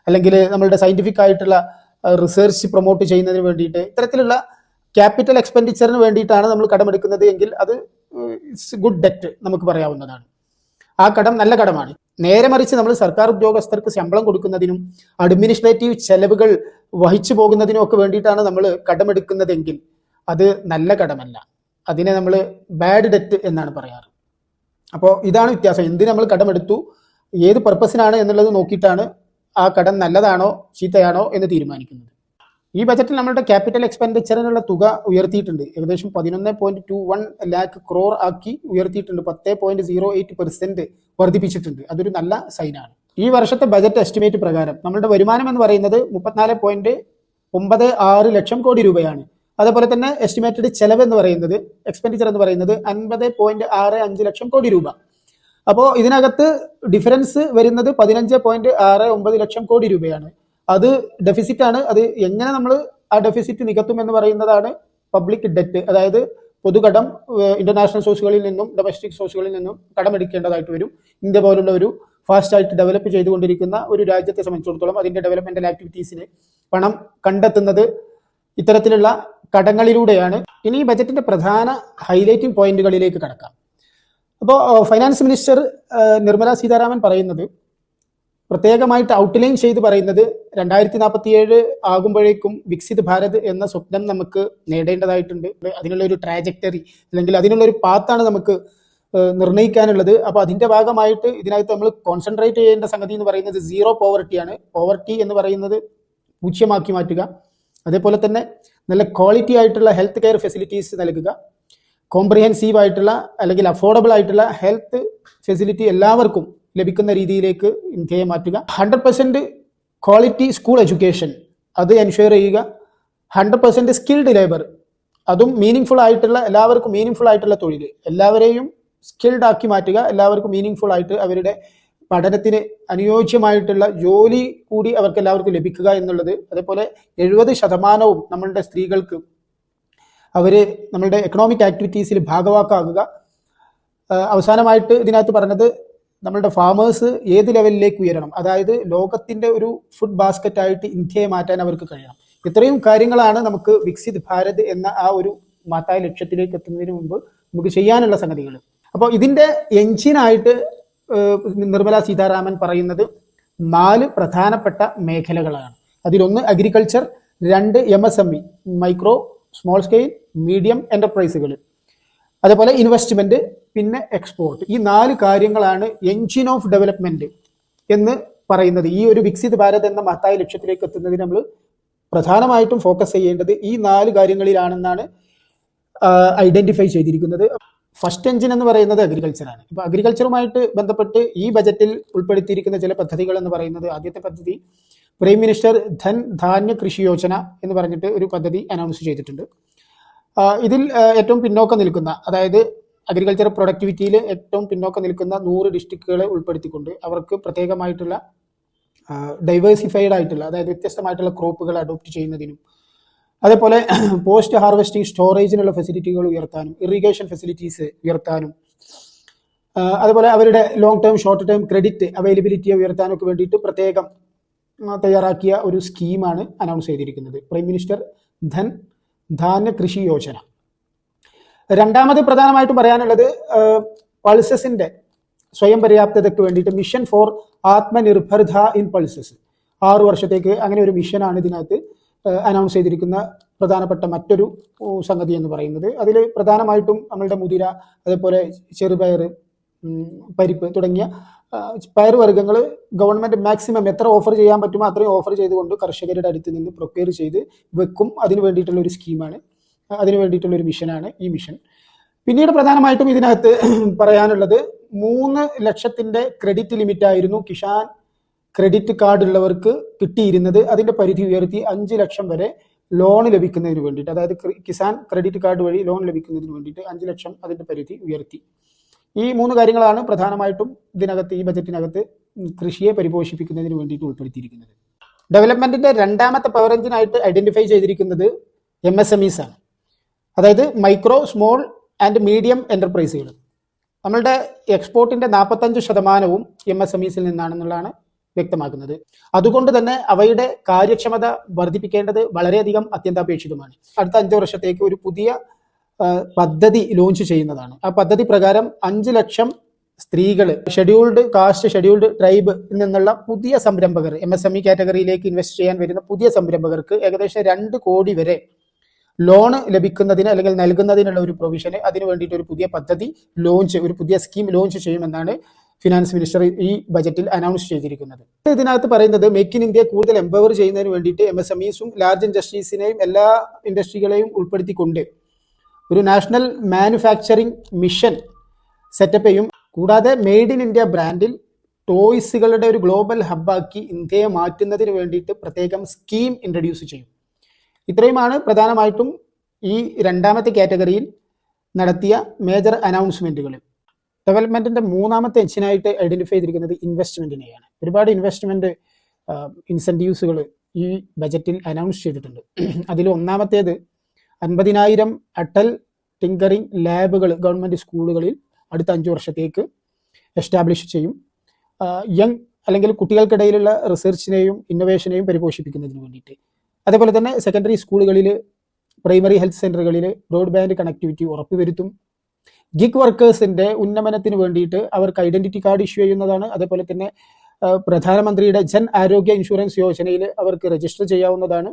അല്ലെങ്കിൽ നമ്മളുടെ സയന്റിഫിക് ആയിട്ടുള്ള റിസർച്ച് പ്രൊമോട്ട് ചെയ്യുന്നതിന് വേണ്ടിയിട്ട് ഇത്തരത്തിലുള്ള ക്യാപിറ്റൽ എക്സ്പെൻഡിച്ചറിന് വേണ്ടിയിട്ടാണ് നമ്മൾ കടമെടുക്കുന്നത് എങ്കിൽ അത് ഗുഡ് ഡെറ്റ് നമുക്ക് പറയാവുന്നതാണ്. ആ കടം നല്ല കടമാണ്. നേരെ മറിച്ച് നമ്മൾ സർക്കാർ ഉദ്യോഗസ്ഥർക്ക് ശമ്പളം കൊടുക്കുന്നതിനും അഡ്മിനിസ്ട്രേറ്റീവ് ചെലവുകൾ വഹിച്ചു പോകുന്നതിനും ഒക്കെ വേണ്ടിയിട്ടാണ് നമ്മൾ കടമെടുക്കുന്നതെങ്കിൽ അത് നല്ല കടമല്ല. അതിനെ നമ്മൾ ബാഡ് ഡെറ്റ് എന്നാണ് പറയാറ്. അപ്പോൾ ഇതാണ് വ്യത്യാസം. എന്തിന് നമ്മൾ കടമെടുത്തു, ഏത് പർപ്പസിനാണ് എന്നുള്ളത് നോക്കിയിട്ടാണ് ആ കടം നല്ലതാണോ ചീത്തയാണോ എന്ന് തീരുമാനിക്കുന്നത്. ഈ ബജറ്റിൽ നമ്മളുടെ ക്യാപിറ്റൽ എക്സ്പെൻഡിച്ചറിനുള്ള തുക ഉയർത്തിയിട്ടുണ്ട്. ഏകദേശം 11.21 ലാക്ക് ക്രോർ ആക്കി ഉയർത്തിയിട്ടുണ്ട്. 10.08% വർദ്ധിപ്പിച്ചിട്ടുണ്ട്. അതൊരു നല്ല സൈനാണ്. ഈ വർഷത്തെ ബജറ്റ് എസ്റ്റിമേറ്റ് പ്രകാരം നമ്മളുടെ വരുമാനം എന്ന് പറയുന്നത് 34.96 ലക്ഷം കോടി രൂപയാണ്. അതേപോലെ തന്നെ എസ്റ്റിമേറ്റഡ് ചെലവ് എന്ന് പറയുന്നത്, എക്സ്പെൻഡിച്ചർ എന്ന് പറയുന്നത് 50.65 ലക്ഷം കോടി രൂപ. അപ്പോൾ ഇതിനകത്ത് ഡിഫറൻസ് വരുന്നത് 15.69 ലക്ഷം കോടി രൂപയാണ്. അത് ഡെഫിസിറ്റ് ആണ്. അത് എങ്ങനെ നമ്മൾ ആ ഡെഫിസിറ്റ് നികത്തും എന്ന് പറയുന്നതാണ് പബ്ലിക് ഡെറ്റ്. അതായത് പൊതുകടം ഇന്റർനാഷണൽ സോഴ്സുകളിൽ നിന്നും ഡൊമസ്റ്റിക് സോഴ്സുകളിൽ നിന്നും കടമെടുക്കേണ്ടതായിട്ട് വരും. ഇന്ത്യ പോലുള്ള ഒരു ഫാസ്റ്റായിട്ട് ഡെവലപ്പ് ചെയ്തുകൊണ്ടിരിക്കുന്ന ഒരു രാജ്യത്തെ സംബന്ധിച്ചിടത്തോളം അതിന്റെ ഡെവലപ്മെന്റൽ ആക്ടിവിറ്റീസിന് പണം കണ്ടെത്തുന്നത് ഇത്തരത്തിലുള്ള കടങ്ങളിലൂടെയാണ്. ഇനി ഈ ബജറ്റിന്റെ പ്രധാന ഹൈലൈറ്റിംഗ് പോയിന്റുകളിലേക്ക് കടക്കാം. അപ്പോൾ ഫൈനാൻസ് മിനിസ്റ്റർ നിർമ്മല സീതാരാമൻ പറയുന്നത്, പ്രത്യേകമായിട്ട് ഔട്ട്ലൈൻ ചെയ്ത് പറയുന്നത്, 2047 ആകുമ്പോഴേക്കും വികസിത് ഭാരത് എന്ന സ്വപ്നം നമുക്ക് നേടേണ്ടതായിട്ടുണ്ട്. അതിനുള്ള ഒരു ട്രാജക്ടറി അല്ലെങ്കിൽ അതിനുള്ള ഒരു പാത്താണ് നമുക്ക് നിർണ്ണയിക്കാനുള്ളത്. അപ്പോൾ അതിന്റെ ഭാഗമായിട്ട് ഇതിനകത്ത് നമ്മൾ കോൺസെൻട്രേറ്റ് ചെയ്യേണ്ട സംഗതി എന്ന് പറയുന്നത് സീറോ പോവർട്ടിയാണ്. പോവർട്ടി എന്ന് പറയുന്നത് പൂജ്യമാക്കി മാറ്റുക. അതേപോലെ തന്നെ നല്ല ക്വാളിറ്റി ആയിട്ടുള്ള ഹെൽത്ത് കെയർ ഫെസിലിറ്റീസ് നൽകുക. കോംപ്രിഹെൻസീവ് ആയിട്ടുള്ള അല്ലെങ്കിൽ അഫോർഡബിൾ ആയിട്ടുള്ള ഹെൽത്ത് ഫെസിലിറ്റി എല്ലാവർക്കും ലഭിക്കുന്ന രീതിയിലേക്ക് ഇന്ത്യയെ മാറ്റുക. 100% ക്വാളിറ്റി സ്കൂൾ എഡ്യൂക്കേഷൻ അത് എൻഷുർ ചെയ്യുക. 100% സ്കിൽഡ് ലേബർ, അതും മീനിങ് ആയിട്ടുള്ള, എല്ലാവർക്കും മീനിങ് ആയിട്ടുള്ള തൊഴിൽ, എല്ലാവരെയും സ്കിൽഡ് ആക്കി മാറ്റുക. എല്ലാവർക്കും മീനിങ് ആയിട്ട് അവരുടെ പഠനത്തിന് അനുയോജ്യമായിട്ടുള്ള ജോലി കൂടി അവർക്ക് എല്ലാവർക്കും ലഭിക്കുക എന്നുള്ളത്. അതേപോലെ 70% നമ്മളുടെ സ്ത്രീകൾക്ക് അവര് നമ്മളുടെ എക്കണോമിക് ആക്ടിവിറ്റീസിൽ ഭാഗവാക്കാകുക. അവസാനമായിട്ട് ഇതിനകത്ത് പറഞ്ഞത്, നമ്മളുടെ ഫാമേഴ്സ് ഏത് ലെവലിലേക്ക് ഉയരണം, അതായത് ലോകത്തിന്റെ ഒരു ഫുഡ് ബാസ്ക്കറ്റ് ആയിട്ട് ഇന്ത്യയെ മാറ്റാൻ അവർക്ക് കഴിയണം. ഇത്രയും കാര്യങ്ങളാണ് നമുക്ക് വികസിത് ഭാരത് എന്ന ആ ഒരു മഹത്തായ ലക്ഷ്യത്തിലേക്ക് എത്തുന്നതിന് മുമ്പ് നമുക്ക് ചെയ്യാനുള്ള സംഗതികൾ. അപ്പോൾ ഇതിന്റെ എഞ്ചിനായിട്ട് നിർമ്മല സീതാരാമൻ പറയുന്നത് 4 പ്രധാനപ്പെട്ട മേഖലകളാണ്. അതിലൊന്ന് agriculture, 2 MSME micro small scale medium എന്റർപ്രൈസുകൾ, അതേപോലെ ഇൻവെസ്റ്റ്മെന്റ്, പിന്നെ എക്സ്പോർട്ട്. ഈ 4 കാര്യങ്ങളാണ് എഞ്ചിൻ ഓഫ് ഡെവലപ്മെന്റ് എന്ന് പറയുന്നത്. ഈ ഒരു വികസിത് ഭാരത് എന്ന മഹത്തായ ലക്ഷ്യത്തിലേക്ക് എത്തുന്നതിന് നമ്മൾ പ്രധാനമായിട്ടും ഫോക്കസ് ചെയ്യേണ്ടത് ഈ 4 കാര്യങ്ങളിലാണെന്നാണ് ഐഡന്റിഫൈ ചെയ്തിരിക്കുന്നത്. ഫസ്റ്റ് എഞ്ചിൻ എന്ന് പറയുന്നത് അഗ്രികൾച്ചറാണ്. ഇപ്പോൾ അഗ്രികൾച്ചറുമായിട്ട് ബന്ധപ്പെട്ട് ഈ ബജറ്റിൽ ഉൾപ്പെടുത്തിയിരിക്കുന്ന ചില പദ്ധതികൾ എന്ന് പറയുന്നത്, ആദ്യത്തെ പദ്ധതി പ്രൈം മിനിസ്റ്റർ ധൻ ധാന്യ കൃഷി യോജന എന്ന് പറഞ്ഞിട്ട് ഒരു പദ്ധതി അനൗൺസ് ചെയ്തിട്ടുണ്ട്. ഇതിൽ ഏറ്റവും പിന്നോക്കം നിൽക്കുന്ന, അതായത് അഗ്രികൾച്ചർ പ്രൊഡക്ടിവിറ്റിയിൽ ഏറ്റവും പിന്നോക്കം നിൽക്കുന്ന 100 ഡിസ്ട്രിക്റ്റുകളെ ഉൾപ്പെടുത്തിക്കൊണ്ട് അവർക്ക് പ്രത്യേകമായിട്ടുള്ള ഡൈവേഴ്സിഫൈഡ് ആയിട്ടുള്ള, അതായത് വ്യത്യസ്തമായിട്ടുള്ള ക്രോപ്പുകൾ അഡോപ്റ്റ് ചെയ്യുന്നതിനും, അതേപോലെ പോസ്റ്റ് ഹാർവെസ്റ്റിംഗ് സ്റ്റോറേജിനുള്ള ഫെസിലിറ്റികൾ ഉയർത്താനും, ഇറിഗേഷൻ ഫെസിലിറ്റീസ് ഉയർത്താനും, അതുപോലെ അവരുടെ long term short term credit അവൈലബിലിറ്റിയെ ഉയർത്താനൊക്കെ വേണ്ടിയിട്ട് പ്രത്യേകം തയ്യാറാക്കിയ ഒരു സ്കീമാണ് അനൗൺസ് ചെയ്തിരിക്കുന്നത്, പ്രൈം മിനിസ്റ്റർ ധൻ ധാന്യ കൃഷി യോജന. രണ്ടാമത് പ്രധാനമായിട്ടും പറയാനുള്ളത് പൾസസിന്റെ സ്വയം പര്യാപ്തതയ്ക്ക് വേണ്ടിയിട്ട് മിഷൻ ഫോർ ആത്മനിർഭർധ ഇൻ പൾസസ്, 6 വർഷത്തേക്ക് അങ്ങനെ ഒരു മിഷനാണ് ഇതിനകത്ത് അനൗൺസ് ചെയ്തിരിക്കുന്ന പ്രധാനപ്പെട്ട മറ്റൊരു സംഗതി എന്ന് പറയുന്നത്. അതിൽ പ്രധാനമായിട്ടും നമ്മളുടെ മുതിര, അതേപോലെ ചെറുപയർ, പരിപ്പ് തുടങ്ങിയ പയറുവർഗ്ഗങ്ങൾ ഗവൺമെന്റ് മാക്സിമം എത്ര ഓഫർ ചെയ്യാൻ പറ്റുമോ അത്രയും ഓഫർ ചെയ്തുകൊണ്ട് കർഷകരുടെ അടുത്ത് നിന്ന് പ്രൊക്യൂർ ചെയ്ത് വെക്കും. അതിന് വേണ്ടിയിട്ടുള്ള ഒരു സ്കീമാണ്, അതിന് വേണ്ടിയിട്ടുള്ള ഒരു മിഷനാണ് ഈ മിഷൻ. പിന്നീട് പ്രധാനമായിട്ടും ഇതിനകത്ത് പറയാനുള്ളത് 3 ലക്ഷത്തിന്റെ ക്രെഡിറ്റ് ലിമിറ്റ് ആയിരുന്നു കിസാൻ ക്രെഡിറ്റ് കാർഡ് ഉള്ളവർക്ക് കിട്ടിയിരുന്നത്. അതിന്റെ പരിധി ഉയർത്തി 5 ലക്ഷം വരെ ലോൺ ലഭിക്കുന്നതിന് വേണ്ടിയിട്ട്, അതായത് കിസാൻ ക്രെഡിറ്റ് കാർഡ് വഴി ലോൺ ലഭിക്കുന്നതിന് വേണ്ടിയിട്ട് 5 ലക്ഷം അതിന്റെ പരിധി ഉയർത്തി. ഈ 3 കാര്യങ്ങളാണ് പ്രധാനമായിട്ടും ഇതിനകത്ത്, ഈ ബജറ്റിനകത്ത് കൃഷിയെ പരിപോഷിപ്പിക്കുന്നതിന് വേണ്ടിയിട്ട് ഉൾപ്പെടുത്തിയിരിക്കുന്നത്. ഡെവലപ്മെന്റിന്റെ രണ്ടാമത്തെ പവർ എഞ്ചിനായിട്ട് ഐഡന്റിഫൈ ചെയ്തിരിക്കുന്നത് MSMEs ആണ്. അതായത് മൈക്രോ സ്മോൾ ആൻഡ് മീഡിയം എൻ്റർപ്രൈസുകൾ. നമ്മളുടെ എക്സ്പോർട്ടിൻ്റെ 45% MSMEസിൽ നിന്നാണെന്നുള്ളതാണ് വ്യക്തമാക്കുന്നത്. അതുകൊണ്ട് തന്നെ അവയുടെ കാര്യക്ഷമത വർദ്ധിപ്പിക്കേണ്ടത് വളരെയധികം അത്യന്താപേക്ഷിതമാണ്. അടുത്ത 5 വർഷത്തേക്ക് ഒരു പുതിയ പദ്ധതി ലോഞ്ച് ചെയ്യുന്നതാണ്. ആ പദ്ധതി പ്രകാരം 5 ലക്ഷം സ്ത്രീകൾ, ഷെഡ്യൂൾഡ് കാസ്റ്റ്, ഷെഡ്യൂൾഡ് ട്രൈബ് നിന്നുള്ള പുതിയ സംരംഭകർ, MSME കാറ്റഗറിയിലേക്ക് ഇൻവെസ്റ്റ് ചെയ്യാൻ വരുന്ന പുതിയ സംരംഭകർക്ക് ഏകദേശം 2 കോടി വരെ ലോണ് ലഭിക്കുന്നതിന് അല്ലെങ്കിൽ നൽകുന്നതിനുള്ള ഒരു പ്രൊവിഷന്, അതിനു വേണ്ടിയിട്ട് ഒരു പുതിയ പദ്ധതി ലോഞ്ച്, ഒരു പുതിയ സ്കീം ലോഞ്ച് ചെയ്യുമെന്നാണ് ഫിനാൻസ് മിനിസ്റ്റർ ഈ ബജറ്റിൽ അനൗൺസ് ചെയ്തിരിക്കുന്നത്. ഇതിനകത്ത് പറയുന്നത് മേക്ക് ഇൻ ഇന്ത്യ കൂടുതൽ എംപവർ ചെയ്യുന്നതിന് വേണ്ടിയിട്ട് MSMEസും ലാർജ് ഇൻഡസ്ട്രീസിനെയും എല്ലാ ഇൻഡസ്ട്രികളെയും ഉൾപ്പെടുത്തിക്കൊണ്ട് ഒരു നാഷണൽ മാനുഫാക്ചറിംഗ് മിഷൻ സെറ്റപ്പ് ചെയ്യും. കൂടാതെ മെയ്ഡ് ഇൻ ഇന്ത്യ ബ്രാൻഡിൽ ടോയ്സുകളുടെ ഒരു ഗ്ലോബൽ ഹബ്ബാക്കി ഇന്ത്യയെ മാറ്റുന്നതിന് വേണ്ടിയിട്ട് പ്രത്യേകം സ്കീം ഇൻട്രൊഡ്യൂസ് ചെയ്യും. ഇത്രയുമാണ് പ്രധാനമായിട്ടും ഈ രണ്ടാമത്തെ കാറ്റഗറിയിൽ നടത്തിയ മേജർ അനൗൺസ്മെൻറ്റുകൾ. ഡെവലപ്മെൻറ്റിൻ്റെ മൂന്നാമത്തെ എഞ്ചിനായിട്ട് ഐഡൻറ്റിഫൈ ചെയ്തിരിക്കുന്നത് ഇൻവെസ്റ്റ്മെൻറ്റിനെയാണ്. ഒരുപാട് ഇൻവെസ്റ്റ്മെൻറ്റ് ഇൻസെൻറ്റീവ്സുകൾ ഈ ബജറ്റിൽ അനൗൺസ് ചെയ്തിട്ടുണ്ട്. അതിൽ ഒന്നാമത്തേത് 50,000 അടൽ ടിങ്കറിംഗ് ലാബുകൾ ഗവൺമെൻറ് സ്കൂളുകളിൽ അടുത്ത 5 വർഷത്തേക്ക് എസ്റ്റാബ്ലിഷ് ചെയ്യും. യങ് അല്ലെങ്കിൽ കുട്ടികൾക്കിടയിലുള്ള റിസർച്ചിനെയും ഇന്നൊവേഷനെയും പരിപോഷിപ്പിക്കുന്നതിന് വേണ്ടിയിട്ട്. അതേപോലെ തന്നെ സെക്കൻഡറി സ്കൂളുകളിൽ, പ്രൈമറി ഹെൽത്ത് സെൻ്ററുകളിൽ ബ്രോഡ്ബാൻഡ് കണക്ടിവിറ്റി ഉറപ്പുവരുത്തും. ഗിഗ് വർക്കേഴ്സിൻ്റെ ഉന്നമനത്തിന് വേണ്ടിയിട്ട് അവർക്ക് ഐഡൻറ്റിറ്റി കാർഡ് ഇഷ്യൂ ചെയ്യുന്നതാണ്. അതേപോലെ തന്നെ പ്രധാനമന്ത്രിയുടെ ജൻ ആരോഗ്യ ഇൻഷുറൻസ് യോജനയിൽ അവർക്ക് രജിസ്റ്റർ ചെയ്യാവുന്നതാണ്.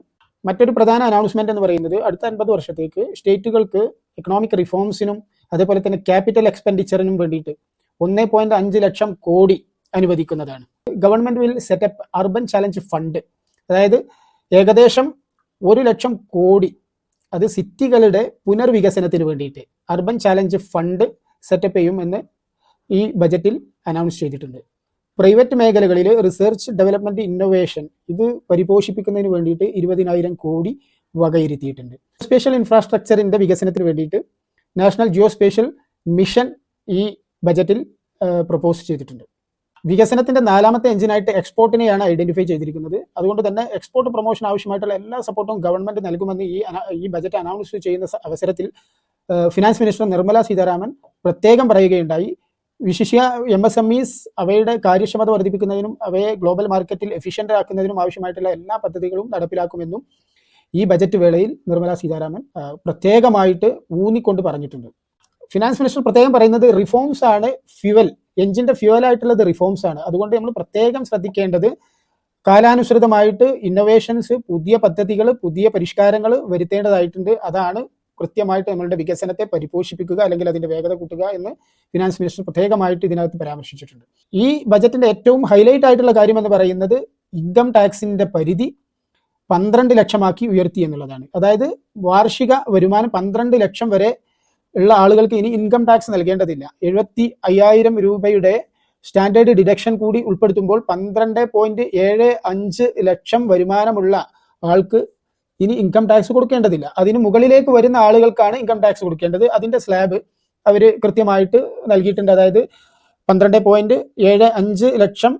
മറ്റൊരു പ്രധാന അനൗൺസ്മെന്റ് എന്ന് പറയുന്നത് അടുത്ത 50 വർഷത്തേക്ക് സ്റ്റേറ്റുകൾക്ക് എക്കണോമിക് റിഫോംസിനും അതേപോലെ തന്നെ ക്യാപിറ്റൽ എക്സ്പെൻഡിച്ചറിനും വേണ്ടിയിട്ട് 1.5 ലക്ഷം കോടി അനുവദിക്കുന്നതാണ്. Government will set up urban challenge fund, അതായത് ഏകദേശം 1 ലക്ഷം കോടി അത് സിറ്റികളുടെ പുനർവികസനത്തിന് വേണ്ടിയിട്ട് അർബൻ ചാലഞ്ച് ഫണ്ട് സെറ്റപ്പ് ചെയ്യും എന്ന് ഈ ബജറ്റിൽ അനൗൺസ് ചെയ്തിട്ടുണ്ട്. പ്രൈവറ്റ് മേഖലകളിൽ റിസർച്ച്, ഡെവലപ്മെന്റ്, ഇന്നൊവേഷൻ ഇത് പരിപോഷിപ്പിക്കുന്നതിന് വേണ്ടിയിട്ട് 20,000 കോടി വകയിരുത്തിയിട്ടുണ്ട്. സ്പേഷ്യൽ ഇൻഫ്രാസ്ട്രക്ചറിന്റെ വികസനത്തിന് വേണ്ടിയിട്ട് നാഷണൽ ജിയോ സ്പേഷ്യൽ മിഷൻ ഈ ബജറ്റിൽ പ്രപ്പോസ് ചെയ്തിട്ടുണ്ട്. വികസനത്തിന്റെ 4ാമത്തെ എഞ്ചിനായിട്ട് എക്സ്പോർട്ടിനെയാണ് ഐഡന്റിഫൈ ചെയ്തിരിക്കുന്നത്. അതുകൊണ്ട് തന്നെ എക്സ്പോർട്ട് പ്രൊമോഷൻ ആവശ്യമായിട്ടുള്ള എല്ലാ സപ്പോർട്ടും ഗവൺമെന്റ് നൽകുമെന്ന് ഈ ബജറ്റ് അനൗൺസ് ചെയ്യുന്ന അവസരത്തിൽ ഫിനാൻസ് മിനിസ്റ്റർ നിർമ്മല സീതാരാമൻ പ്രത്യേകം പറയുകയുണ്ടായി. വിശിഷ്യ MSMEs അവയുടെ കാര്യക്ഷമത വർദ്ധിപ്പിക്കുന്നതിനും അവയെ ഗ്ലോബൽ മാർക്കറ്റിൽ എഫിഷ്യൻ്റ് ആക്കുന്നതിനും ആവശ്യമായിട്ടുള്ള എല്ലാ പദ്ധതികളും നടപ്പിലാക്കുമെന്നും ഈ ബജറ്റ് വേളയിൽ നിർമ്മല സീതാരാമൻ പ്രത്യേകമായിട്ട് ഊന്നിക്കൊണ്ട് പറഞ്ഞിട്ടുണ്ട്. ഫിനാൻസ് മിനിസ്റ്റർ പ്രത്യേകം പറയുന്നത് റിഫോംസ് ആണ് ഫ്യുവൽ, എഞ്ചിൻ്റെ ഫ്യുവലായിട്ടുള്ളത് റിഫോംസ് ആണ്. അതുകൊണ്ട് നമ്മൾ പ്രത്യേകം ശ്രദ്ധിക്കേണ്ടത് കാലാനുസൃതമായിട്ട് ഇന്നോവേഷൻസ്, പുതിയ പദ്ധതികൾ, പുതിയ പരിഷ്കാരങ്ങൾ വരുത്തേണ്ടതായിട്ടുണ്ട്. അതാണ് കൃത്യമായിട്ട് നമ്മളുടെ വികസനത്തെ പരിപോഷിപ്പിക്കുക അല്ലെങ്കിൽ അതിൻ്റെ വേഗത കൂട്ടുക എന്ന് ഫിനാൻസ് മിനിസ്റ്റർ പ്രത്യേകമായിട്ട് ഇതിനകത്ത് പരാമർശിച്ചിട്ടുണ്ട്. ഈ ബജറ്റിൻ്റെ ഏറ്റവും ഹൈലൈറ്റ് ആയിട്ടുള്ള കാര്യം എന്ന് പറയുന്നത് ഇൻകം ടാക്സിൻ്റെ പരിധി 12 ലക്ഷമാക്കി ഉയർത്തി എന്നുള്ളതാണ്. അതായത് വാർഷിക വരുമാനം 12 ലക്ഷം വരെ ഉള്ള ആളുകൾക്ക് ഇനി ഇൻകം ടാക്സ് നൽകേണ്ടതില്ല. 75,000 രൂപയുടെ സ്റ്റാൻഡേർഡ് ഡിഡക്ഷൻ കൂടി ഉൾപ്പെടുത്തുമ്പോൾ 12.75 ലക്ഷം വരുമാനമുള്ള ആൾക്ക് ഇനി ഇൻകം ടാക്സ് കൊടുക്കേണ്ടതില്ല. അതിന് മുകളിലേക്ക് വരുന്ന ആളുകൾക്കാണ് ഇൻകം ടാക്സ് കൊടുക്കേണ്ടത്. അതിൻ്റെ സ്ലാബ് അവർ കൃത്യമായിട്ട് നൽകിയിട്ടുണ്ട്. അതായത് 12.75 ലക്ഷം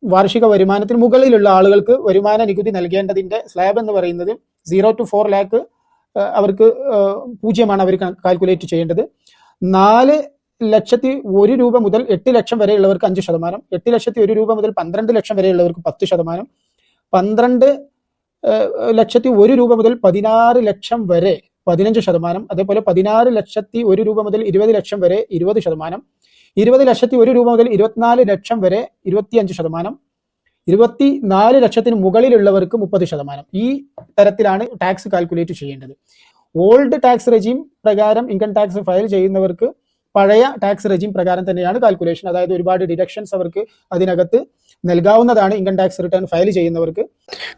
വാർഷിക വരുമാനത്തിന് മുകളിലുള്ള ആളുകൾക്ക് വരുമാന നികുതി നൽകേണ്ടതിൻ്റെ സ്ലാബ് എന്ന് പറയുന്നത് 0 to 4 lakh അവർക്ക് 0 അവർ കാൽക്കുലേറ്റ് ചെയ്യേണ്ടത്. 4,01,000 രൂപ മുതൽ 8 ലക്ഷം വരെയുള്ളവർക്ക് 5%, 8,01,000 രൂപ മുതൽ 12 ലക്ഷം വരെയുള്ളവർക്ക് 10%, 12,01,000 രൂപ മുതൽ 16 ലക്ഷം വരെ 15%, അതേപോലെ 16,01,000 രൂപ മുതൽ 20 ലക്ഷം വരെ 20%, 20,01,000 രൂപ മുതൽ 24 ലക്ഷം വരെ 25%, 24 ലക്ഷത്തിന് മുകളിലുള്ളവർക്ക് 30%. ഈ തരത്തിലാണ് ടാക്സ് കാൽക്കുലേറ്റ് ചെയ്യേണ്ടത്. ഓൾഡ് ടാക്സ് റെജീം പ്രകാരം ഇൻകം ടാക്സ് ഫയൽ ചെയ്യുന്നവർക്ക് പഴയ ടാക്സ് റെജീം പ്രകാരം തന്നെയാണ് കാൽക്കുലേഷൻ. അതായത് ഒരുപാട് ഡിഡക്ഷൻസ് അവർക്ക് അതിനകത്ത് നൽകാവുന്നതാണ് ഇൻകം ടാക്സ് റിട്ടേൺ ഫയൽ ചെയ്യുന്നവർക്ക്.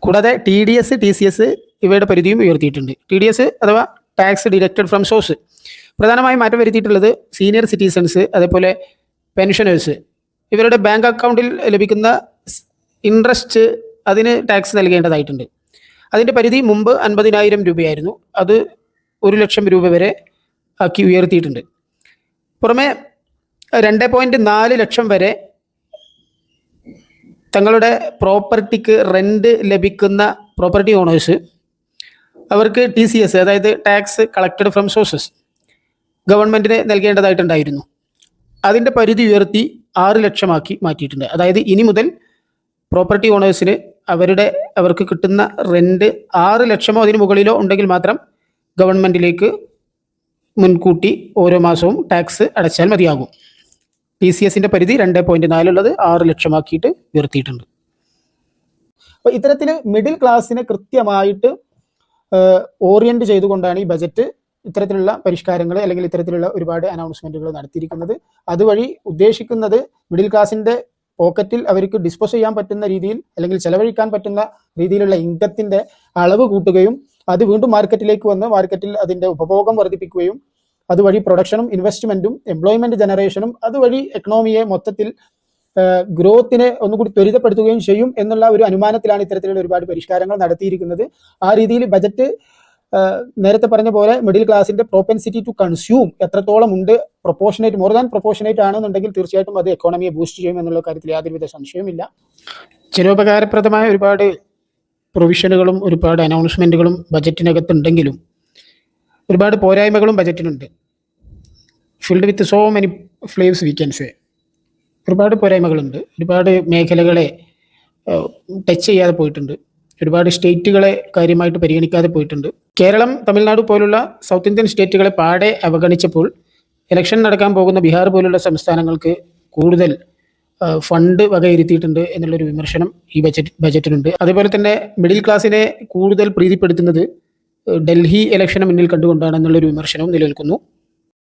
കൂടാതെ TDS, TCS ഇവയുടെ പരിധിയും ഉയർത്തിയിട്ടുണ്ട്. TDS അഥവാ ടാക്സ് ഡിഡക്റ്റഡ് ഫ്രം സോഴ്സ് പ്രധാനമായും മാറ്റം വരുത്തിയിട്ടുള്ളത് സീനിയർ സിറ്റിസൺസ്, അതേപോലെ പെൻഷനേഴ്സ് ഇവരുടെ ബാങ്ക് അക്കൗണ്ടിൽ ലഭിക്കുന്ന ഇൻട്രസ്റ്റ് അതിന് ടാക്സ് നൽകേണ്ടതായിട്ടുണ്ട്. അതിൻ്റെ പരിധി മുമ്പ് 50,000 രൂപയായിരുന്നു, അത് 1 ലക്ഷം രൂപ വരെ ആക്കി ഉയർത്തിയിട്ടുണ്ട്. പുറമെ 2.4 ലക്ഷം വരെ തങ്ങളുടെ പ്രോപ്പർട്ടിക്ക് റെന്റ് ലഭിക്കുന്ന പ്രോപ്പർട്ടി ഓണേഴ്സ് അവർക്ക് TCS, അതായത് ടാക്സ് കളക്റ്റഡ് ഫ്രം സോഴ്സസ്, ഗവൺമെൻറ്റിന് നൽകേണ്ടതായിട്ടുണ്ടായിരുന്നു. അതിൻ്റെ പരിധി ഉയർത്തി 6 ലക്ഷമാക്കി മാറ്റിയിട്ടുണ്ട്. അതായത് ഇനി മുതൽ പ്രോപ്പർട്ടി ഓണേഴ്സിന് അവർക്ക് കിട്ടുന്ന റെൻറ്റ് 6 ലക്ഷമോ അതിന് മുകളിലോ ഉണ്ടെങ്കിൽ മാത്രം ഗവൺമെൻറ്റിലേക്ക് മുൻകൂട്ടി ഓരോ മാസവും ടാക്സ് അടച്ചാൽ മതിയാകും. TCSൻ്റെ പരിധി 2.4 ഉള്ളത് 6 ലക്ഷമാക്കിയിട്ട് ഉയർത്തിയിട്ടുണ്ട്. അപ്പോൾ ഇത്തരത്തിൽ മിഡിൽ ക്ലാസ്സിനെ കൃത്യമായിട്ട് ഓറിയൻറ്റ് ചെയ്തുകൊണ്ടാണ് ഈ ബജറ്റ് ഇത്തരത്തിലുള്ള പരിഷ്കാരങ്ങൾ അല്ലെങ്കിൽ ഇത്തരത്തിലുള്ള ഒരുപാട് അനൗൺസ്മെൻറ്റുകൾ നടത്തിയിരിക്കുന്നത്. അതുവഴി ഉദ്ദേശിക്കുന്നത് മിഡിൽ ക്ലാസിൻ്റെ പോക്കറ്റിൽ അവർക്ക് ഡിസ്പോസ് ചെയ്യാൻ പറ്റുന്ന രീതിയിൽ അല്ലെങ്കിൽ ചെലവഴിക്കാൻ പറ്റുന്ന രീതിയിലുള്ള ഇൻകത്തിൻ്റെ അളവ് കൂട്ടുകയും അത് വീണ്ടും മാർക്കറ്റിലേക്ക് വന്ന് മാർക്കറ്റിൽ അതിൻ്റെ ഉപഭോഗം വർദ്ധിപ്പിക്കുകയും അതുവഴി പ്രൊഡക്ഷനും ഇൻവെസ്റ്റ്മെൻറ്റും എംപ്ലോയ്മെൻറ്റ് ജനറേഷനും അതുവഴി എക്കണോമിയെ മൊത്തത്തിൽ ഗ്രോത്തിനെ ഒന്നുകൂടി ത്വരിതപ്പെടുത്തുകയും ചെയ്യും എന്നുള്ള ഒരു അനുമാനത്തിലാണ് ഇത്തരത്തിലുള്ള ഒരുപാട് പരിഷ്കാരങ്ങൾ നടത്തിയിരിക്കുന്നത്. ആ രീതിയിൽ ബജറ്റ് നേരത്തെ പറഞ്ഞ പോലെ മിഡിൽ ക്ലാസിന്റെ പ്രോപ്പൻസിറ്റി ടു കൺസ്യൂം എത്രത്തോളം ഉണ്ട്, പ്രൊപ്പോർഷനേറ്റ്, മോർ ദാൻ പ്രൊപ്പോർഷനേറ്റ് ആണെന്നുണ്ടെങ്കിൽ തീർച്ചയായിട്ടും അത് എക്കോണമിയെ ബൂസ്റ്റ് ചെയ്യും എന്നുള്ള കാര്യത്തിൽ യാതൊരുവിധ സംശയവുമില്ല. ജനോപകാരപ്രദമായ ഒരുപാട് പ്രൊവിഷനുകളും ഒരുപാട് അനൗൺസ്മെൻറ്റുകളും ബജറ്റിനകത്തുണ്ടെങ്കിലും ഒരുപാട് പോരായ്മകളും ബജറ്റിനുണ്ട്. Filled with so many flaws we can say. ഒരുപാട് പോരായ്മകളുണ്ട്. ഒരുപാട് മേഖലകളെ ടച്ച് ചെയ്യാതെ പോയിട്ടുണ്ട്. ഒരുപാട് സ്റ്റേറ്റുകളെ കാര്യമായിട്ട് പരിഗണിക്കാതെ പോയിട്ടുണ്ട്. കേരളം, തമിഴ്നാട് പോലുള്ള സൗത്ത് ഇന്ത്യൻ സ്റ്റേറ്റുകളെ പാടെ അവഗണിച്ചപ്പോൾ ഇലക്ഷൻ നടക്കാൻ പോകുന്ന ബീഹാർ പോലുള്ള സംസ്ഥാനങ്ങൾക്ക് കൂടുതൽ ഫണ്ട് വകയിരുത്തിയിട്ടുണ്ട് എന്നുള്ളൊരു വിമർശനം ഈ ബജറ്റിനുണ്ട്. അതുപോലെ തന്നെ മിഡിൽ ക്ലാസ്സിനെ കൂടുതൽ പ്രീതിപ്പെടുത്തുന്നത് ഡൽഹി ഇലക്ഷനെ മുന്നിൽ കണ്ടുകൊണ്ടാണെന്നുള്ളൊരു വിമർശനവും നിലനിൽക്കുന്നു.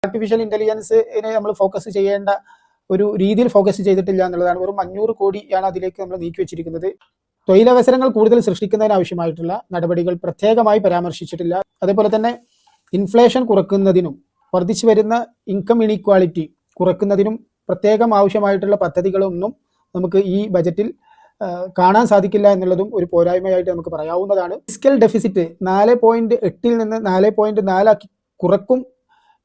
ആർട്ടിഫിഷ്യൽ ഇൻ്റലിജൻസിനെ നമ്മൾ ഫോക്കസ് ചെയ്യേണ്ട ഒരു രീതിയിൽ ഫോക്കസ് ചെയ്തിട്ടില്ല എന്നുള്ളതാണ്. വെറും 500 കോടിയാണ് അതിലേക്ക് നമ്മൾ നീക്കി വെച്ചിരിക്കുന്നത്. തൊഴിലവസരങ്ങൾ കൂടുതൽ സൃഷ്ടിക്കുന്നതിനാവശ്യമായിട്ടുള്ള നടപടികൾ പ്രത്യേകമായി പരാമർശിച്ചിട്ടില്ല. അതേപോലെ തന്നെ ഇൻഫ്ലേഷൻ കുറയ്ക്കുന്നതിനും വർദ്ധിച്ചു വരുന്ന ഇൻകം ഇനീക്വാളിറ്റി കുറയ്ക്കുന്നതിനും പ്രത്യേകം ആവശ്യമായിട്ടുള്ള പദ്ധതികളൊന്നും നമുക്ക് ഈ ബജറ്റിൽ കാണാൻ സാധിക്കില്ല എന്നുള്ളതും ഒരു പോരായ്മയായിട്ട് നമുക്ക് പറയാവുന്നതാണ്. ഫിസ്ക്കൽ ഡെഫിസിറ്റ് 4.8 നിന്ന് 4.4 കുറക്കും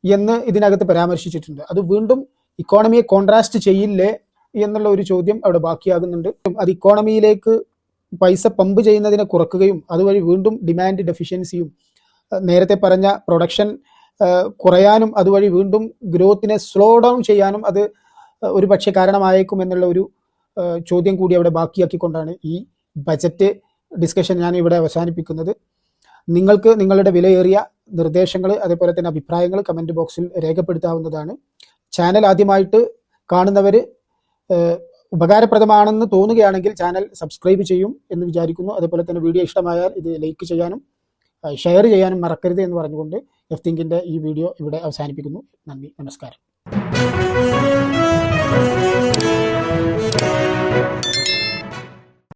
എന്ന് ഇതിനകത്ത് പരാമർശിച്ചിട്ടുണ്ട്. അത് വീണ്ടും ഇക്കോണമിയെ കോൺട്രാസ്റ്റ് ചെയ്യില്ലേ എന്നുള്ള ഒരു ചോദ്യം അവിടെ ബാക്കിയാകുന്നുണ്ട്. അത് ഇക്കോണമിയിലേക്ക് പൈസ പമ്പ് ചെയ്യുന്നതിനെ കുറക്കുകയും അതുവഴി വീണ്ടും ഡിമാൻഡ് ഡെഫിഷ്യൻസിയും നേരത്തെ പറഞ്ഞ പ്രൊഡക്ഷൻ കുറയാനും അതുവഴി വീണ്ടും ഗ്രോത്തിനെ സ്ലോ ഡൗൺ ചെയ്യാനും അത് ഒരു പക്ഷേ കാരണമായേക്കും എന്നുള്ള ഒരു ചോദ്യം കൂടി അവിടെ ബാക്കിയാക്കിക്കൊണ്ടാണ് ഈ ബജറ്റ് ഡിസ്കഷൻ ഞാൻ ഇവിടെ അവസാനിപ്പിക്കുന്നത്. നിങ്ങൾക്ക് നിങ്ങളുടെ വിലയേറിയ നിർദ്ദേശങ്ങൾ അതേപോലെ തന്നെ അഭിപ്രായങ്ങൾ കമൻറ്റ് ബോക്സിൽ രേഖപ്പെടുത്താവുന്നതാണ്. ചാനൽ ആദ്യമായിട്ട് കാണുന്നവർ ഉപകാരപ്രദമാണെന്ന് തോന്നുകയാണെങ്കിൽ ചാനൽ സബ്സ്ക്രൈബ് ചെയ്യും എന്ന് വിചാരിക്കുന്നു. അതേപോലെ തന്നെ വീഡിയോ ഇഷ്ടമായാൽ ഇത് ലൈക്ക് ചെയ്യാനും ഷെയർ ചെയ്യാനും മറക്കരുത് എന്ന് പറഞ്ഞുകൊണ്ട് എഫ് തിങ്കിൻ്റെ ഈ വീഡിയോ ഇവിടെ അവസാനിപ്പിക്കുന്നു. നന്ദി, നമസ്കാരം.